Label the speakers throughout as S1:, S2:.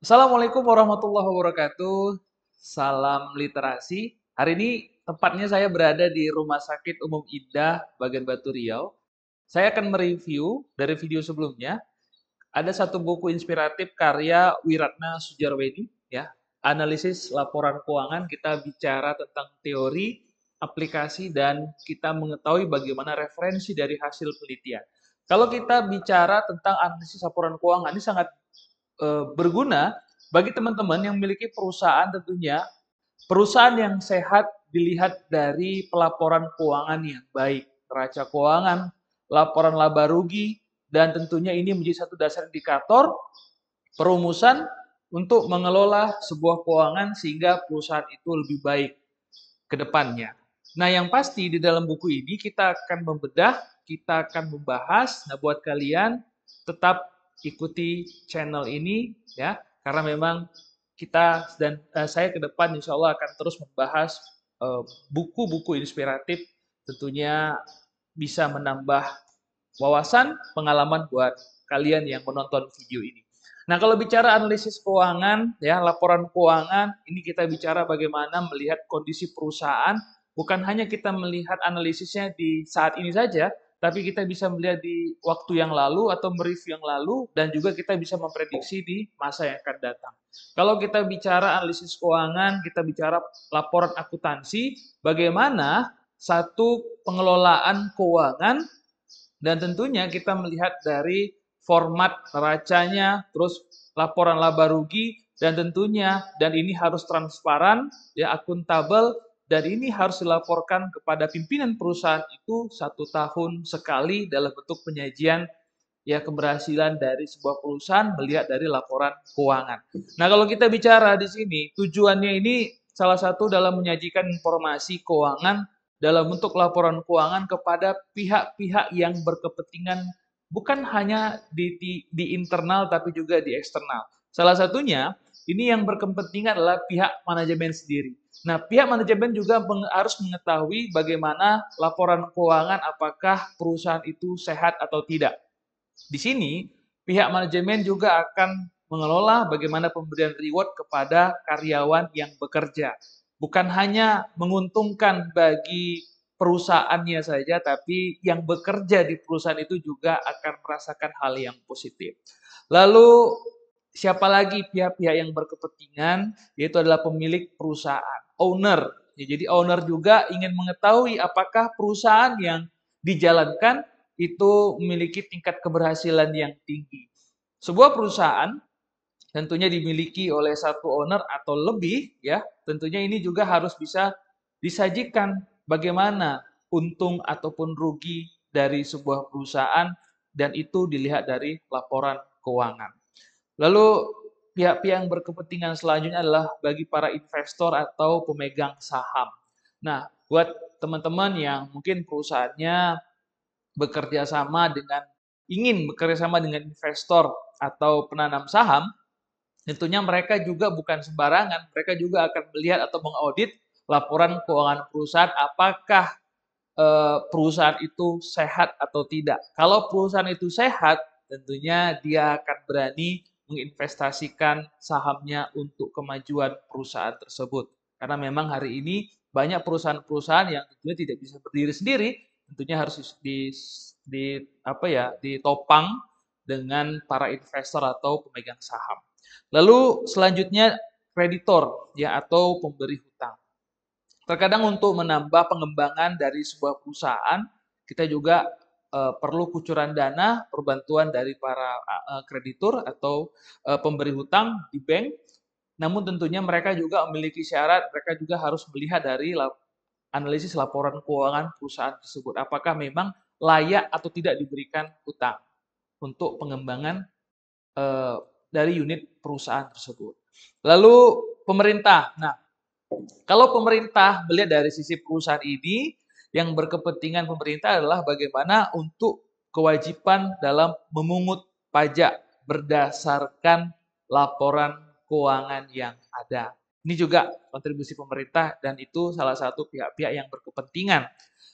S1: Assalamualaikum warahmatullahi wabarakatuh. Salam literasi. Hari ini tepatnya saya berada di Rumah Sakit Umum Indah, Bagan Batu Riau. Saya akan mereview dari video sebelumnya. Ada satu buku inspiratif karya Wiratna Sujarweni, ya. Analisis laporan keuangan, kita bicara tentang teori, aplikasi, dan kita mengetahui bagaimana referensi dari hasil penelitian. Kalau kita bicara tentang analisis laporan keuangan, ini sangat berguna bagi teman-teman yang memiliki perusahaan tentunya. Perusahaan yang sehat dilihat dari pelaporan keuangan yang baik, neraca keuangan, laporan laba rugi, dan tentunya ini menjadi satu dasar indikator perumusan untuk mengelola sebuah keuangan sehingga perusahaan itu lebih baik ke depannya. Nah, yang pasti di dalam buku ini kita akan membedah, kita akan membahas. Nah, buat kalian tetap ikuti channel ini ya, karena memang kita dan saya ke depan insya Allah akan terus membahas buku-buku inspiratif, tentunya bisa menambah wawasan, pengalaman buat kalian yang menonton video ini. Nah, kalau bicara analisis keuangan, ya, laporan keuangan, ini kita bicara bagaimana melihat kondisi perusahaan, bukan hanya kita melihat analisisnya di saat ini saja, tapi kita bisa melihat di waktu yang lalu atau mereview yang lalu, dan juga kita bisa memprediksi di masa yang akan datang. Kalau kita bicara analisis keuangan, kita bicara laporan akuntansi, bagaimana satu pengelolaan keuangan dan tentunya kita melihat dari format neracanya, terus laporan laba rugi, dan tentunya, dan ini harus transparan, ya akuntabel, dan ini harus dilaporkan kepada pimpinan perusahaan itu 1 tahun sekali dalam bentuk penyajian ya keberhasilan dari sebuah perusahaan melihat dari laporan keuangan. Nah, kalau kita bicara di sini, tujuannya ini salah satu dalam menyajikan informasi keuangan dalam bentuk laporan keuangan kepada pihak-pihak yang berkepentingan bukan hanya di internal tapi juga di eksternal. Salah satunya ini yang berkepentingan adalah pihak manajemen sendiri. Nah, pihak manajemen juga harus mengetahui bagaimana laporan keuangan apakah perusahaan itu sehat atau tidak. Di sini, pihak manajemen juga akan mengelola bagaimana pemberian reward kepada karyawan yang bekerja. Bukan hanya menguntungkan bagi perusahaannya saja, tapi yang bekerja di perusahaan itu juga akan merasakan hal yang positif. Lalu, siapa lagi pihak-pihak yang berkepentingan? Yaitu adalah pemilik perusahaan, owner. Ya, jadi owner juga ingin mengetahui apakah perusahaan yang dijalankan itu memiliki tingkat keberhasilan yang tinggi. Sebuah perusahaan tentunya dimiliki oleh satu owner atau lebih, ya. Tentunya ini juga harus bisa disajikan bagaimana untung ataupun rugi dari sebuah perusahaan dan itu dilihat dari laporan keuangan. Lalu pihak-pihak yang berkepentingan selanjutnya adalah bagi para investor atau pemegang saham. Nah, buat teman-teman yang mungkin perusahaannya bekerja sama dengan ingin bekerja sama dengan investor atau penanam saham, tentunya mereka juga bukan sembarangan, mereka juga akan melihat atau mengaudit laporan keuangan perusahaan apakah perusahaan itu sehat atau tidak. Kalau perusahaan itu sehat, tentunya dia akan berani menginvestasikan sahamnya untuk kemajuan perusahaan tersebut. Karena memang hari ini banyak perusahaan-perusahaan yang tentunya tidak bisa berdiri sendiri, tentunya harus ditopang dengan para investor atau pemegang saham. Lalu selanjutnya kreditor ya atau pemberi hutang. Terkadang untuk menambah pengembangan dari sebuah perusahaan, kita juga perlu kucuran dana, perbantuan dari para kreditur atau pemberi hutang di bank. Namun tentunya mereka juga memiliki syarat, mereka juga harus melihat dari analisis laporan keuangan perusahaan tersebut. Apakah memang layak atau tidak diberikan hutang untuk pengembangan eh, dari unit perusahaan tersebut. Lalu pemerintah. Nah, kalau pemerintah melihat dari sisi perusahaan ini, yang berkepentingan pemerintah adalah bagaimana untuk kewajiban dalam memungut pajak berdasarkan laporan keuangan yang ada. Ini juga kontribusi pemerintah dan itu salah satu pihak-pihak yang berkepentingan.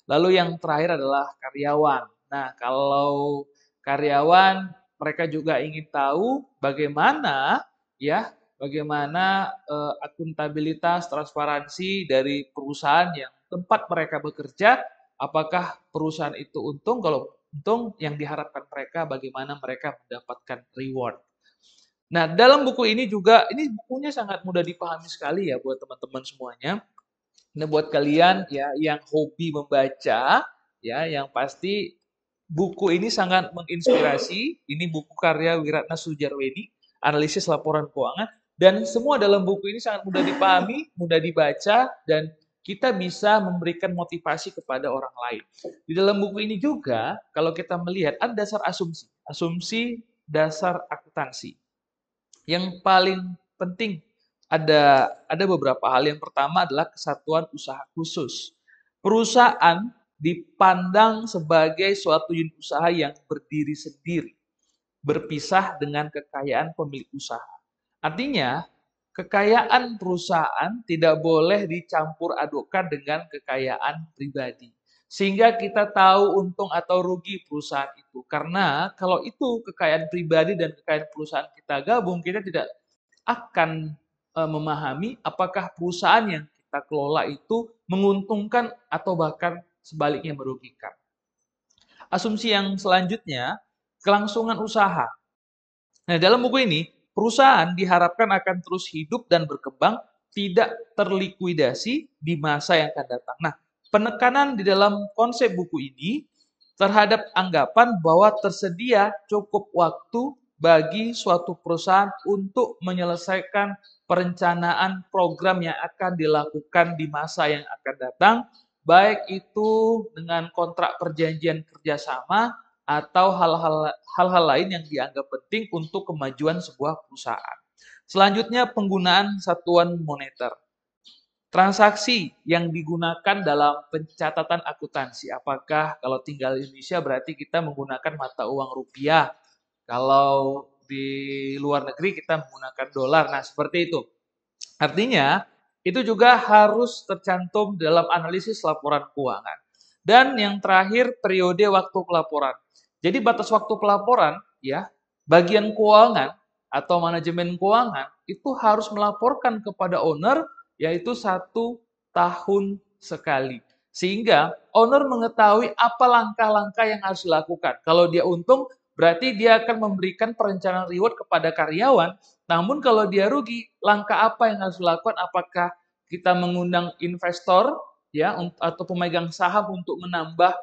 S1: Lalu yang terakhir adalah karyawan. Nah, kalau karyawan mereka juga ingin tahu bagaimana ya bagaimana akuntabilitas, transparansi dari perusahaan yang tempat mereka bekerja, apakah perusahaan itu untung, kalau untung yang diharapkan mereka bagaimana mereka mendapatkan reward. Nah, dalam buku ini juga, ini bukunya sangat mudah dipahami sekali ya buat teman-teman semuanya. Nah, buat kalian ya yang hobi membaca, ya yang pasti buku ini sangat menginspirasi. Ini buku karya Wiratna Sujarweni, analisis laporan keuangan, dan semua dalam buku ini sangat mudah dipahami, mudah dibaca, dan kita bisa memberikan motivasi kepada orang lain. Di dalam buku ini juga, kalau kita melihat ada dasar asumsi, asumsi dasar akuntansi. Yang paling penting ada beberapa hal. Yang pertama adalah kesatuan usaha khusus. Perusahaan dipandang sebagai suatu unit usaha yang berdiri sendiri, berpisah dengan kekayaan pemilik usaha. Artinya, kekayaan perusahaan tidak boleh dicampur adukkan dengan kekayaan pribadi. Sehingga kita tahu untung atau rugi perusahaan itu. Karena kalau itu kekayaan pribadi dan kekayaan perusahaan kita gabung, kita tidak akan memahami apakah perusahaan yang kita kelola itu menguntungkan atau bahkan sebaliknya merugikan. Asumsi yang selanjutnya, kelangsungan usaha. Nah, dalam buku ini, perusahaan diharapkan akan terus hidup dan berkembang, tidak terlikuidasi di masa yang akan datang. Nah, penekanan di dalam konsep buku ini terhadap anggapan bahwa tersedia cukup waktu bagi suatu perusahaan untuk menyelesaikan perencanaan program yang akan dilakukan di masa yang akan datang, baik itu dengan kontrak perjanjian kerjasama atau hal-hal lain yang dianggap penting untuk kemajuan sebuah perusahaan. Selanjutnya, penggunaan satuan moneter. Transaksi yang digunakan dalam pencatatan akuntansi. Apakah kalau tinggal di Indonesia berarti kita menggunakan mata uang rupiah? Kalau di luar negeri kita menggunakan dolar. Nah, seperti itu. Artinya, itu juga harus tercantum dalam analisis laporan keuangan. Dan yang terakhir, periode waktu pelaporan. Jadi batas waktu pelaporan, ya, bagian keuangan atau manajemen keuangan itu harus melaporkan kepada owner yaitu 1 tahun sekali. Sehingga owner mengetahui apa langkah-langkah yang harus dilakukan. Kalau dia untung, berarti dia akan memberikan perencanaan reward kepada karyawan. Namun kalau dia rugi, langkah apa yang harus dilakukan? Apakah kita mengundang investor ya atau pemegang saham untuk menambah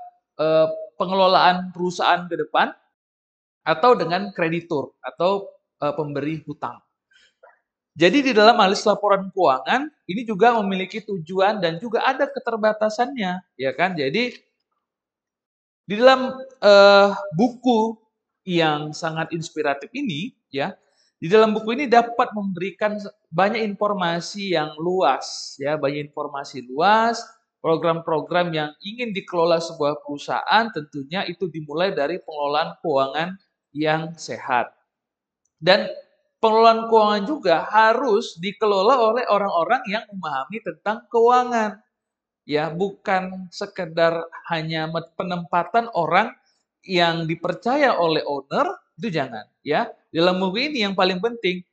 S1: pengelolaan perusahaan ke depan, atau dengan kreditur atau pemberi hutang. Jadi di dalam analisis laporan keuangan ini juga memiliki tujuan dan juga ada keterbatasannya, ya kan? Jadi di dalam buku yang sangat inspiratif ini, ya, di dalam buku ini dapat memberikan banyak informasi yang luas, ya, banyak informasi luas, program-program yang ingin dikelola sebuah perusahaan tentunya itu dimulai dari pengelolaan keuangan yang sehat. Dan pengelolaan keuangan juga harus dikelola oleh orang-orang yang memahami tentang keuangan. Ya, bukan sekedar hanya penempatan orang yang dipercaya oleh owner, itu jangan, ya. Dalam buku ini yang paling penting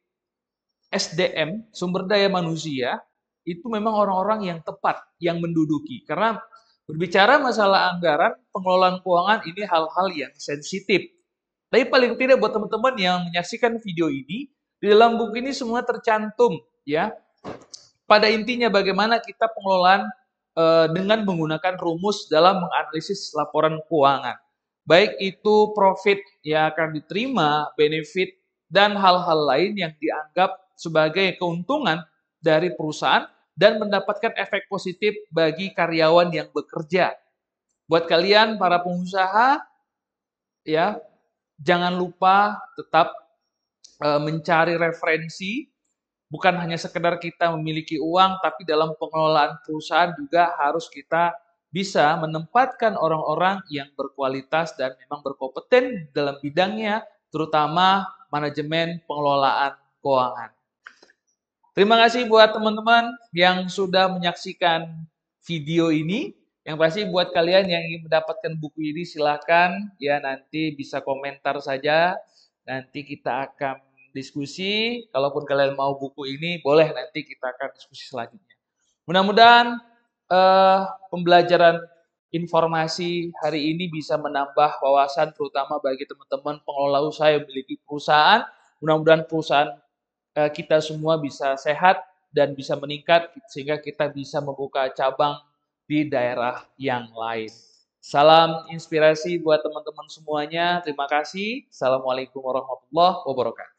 S1: SDM, sumber daya manusia, itu memang orang-orang yang tepat yang menduduki. Karena berbicara masalah anggaran, pengelolaan keuangan ini hal-hal yang sensitif. Tapi paling tidak buat teman-teman yang menyaksikan video ini, di dalam buku ini semua tercantum, ya. Pada intinya bagaimana kita pengelolaan dengan menggunakan rumus dalam menganalisis laporan keuangan. Baik itu profit yang akan diterima, benefit, dan hal-hal lain yang dianggap sebagai keuntungan dari perusahaan dan mendapatkan efek positif bagi karyawan yang bekerja. Buat kalian para pengusaha, ya, jangan lupa tetap mencari referensi, bukan hanya sekedar kita memiliki uang, tapi dalam pengelolaan perusahaan juga harus kita bisa menempatkan orang-orang yang berkualitas dan memang berkompeten dalam bidangnya, terutama manajemen pengelolaan keuangan. Terima kasih buat teman-teman yang sudah menyaksikan video ini. Yang pasti buat kalian yang ingin mendapatkan buku ini silakan ya nanti bisa komentar saja. Nanti kita akan diskusi. Kalaupun kalian mau buku ini, boleh nanti kita akan diskusi selanjutnya. Mudah-mudahan eh, pembelajaran informasi hari ini bisa menambah wawasan terutama bagi teman-teman pengelola usaha yang memiliki perusahaan. Mudah-mudahan perusahaan kita semua bisa sehat dan bisa meningkat sehingga kita bisa membuka cabang di daerah yang lain. Salam inspirasi buat teman-teman semuanya. Terima kasih. Assalamualaikum warahmatullahi wabarakatuh.